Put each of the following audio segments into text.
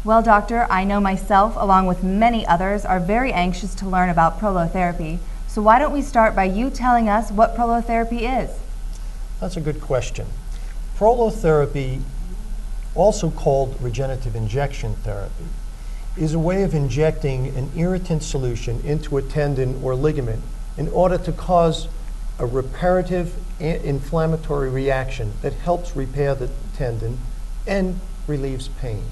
Well, doctor, I know myself, along with many others, are very anxious to learn about prolotherapy. So why don't we start by you telling us what prolotherapy is? That's a good question. Prolotherapy, also called regenerative injection therapy, is a way of injecting an irritant solution into a tendon or ligament in order to cause a reparative inflammatory reaction that helps repair the tendon and relieves pain.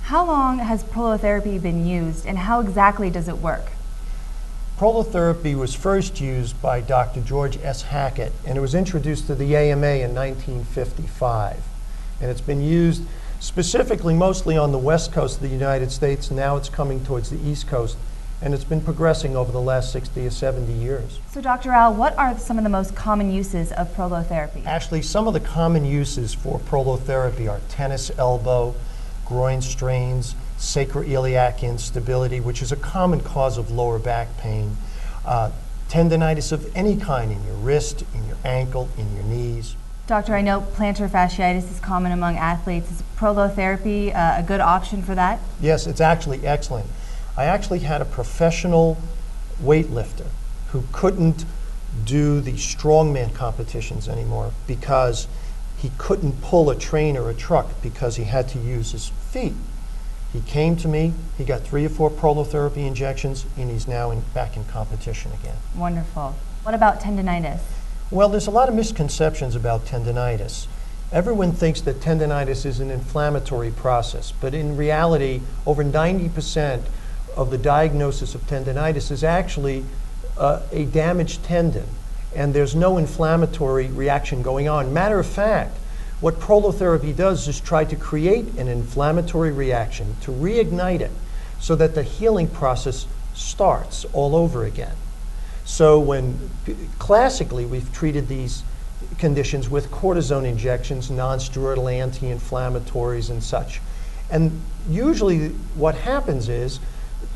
How long has prolotherapy been used, and how exactly does it work? Prolotherapy was first used by Dr. George S. Hackett, and it was introduced to the AMA in 1955. And it's been used specifically mostly on the west coast of the United States. Now it's coming towards the east coast, and it's been progressing over the last 60 or 70 years. So, Dr. Al, what are some of the most common uses of prolotherapy? Actually, some of the common uses for prolotherapy are tennis elbow, groin strains, sacroiliac instability, which is a common cause of lower back pain, tendinitis of any kind in your wrist, in your ankle, in your knees. Doctor, I know plantar fasciitis is common among athletes. Is prolotherapy a good option for that? Yes, it's actually excellent. I actually had a professional weightlifter who couldn't do the strongman competitions anymore because he couldn't pull a train or a truck because he had to use his feet. He came to me, he got 3 or 4 prolotherapy injections, and he's now back in competition again. Wonderful. What about tendinitis? Well, there's a lot of misconceptions about tendinitis. Everyone thinks that tendinitis is an inflammatory process, but in reality, over 90% of the diagnosis of tendinitis is actually a damaged tendon, and there's no inflammatory reaction going on. Matter of fact, what prolotherapy does is try to create an inflammatory reaction to reignite it so that the healing process starts all over again. So when classically we've treated these conditions with cortisone injections, non-steroidal anti-inflammatories and such. And usually what happens is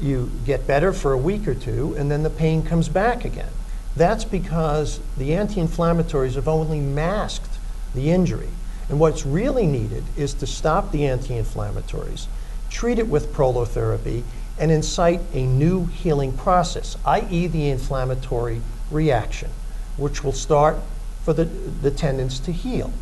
you get better for a week or two and then the pain comes back again. That's because the anti-inflammatories have only masked the injury. And what's really needed is to stop the anti-inflammatories, treat it with prolotherapy, and incite a new healing process, i.e. the inflammatory reaction, which will start for the tendons to heal.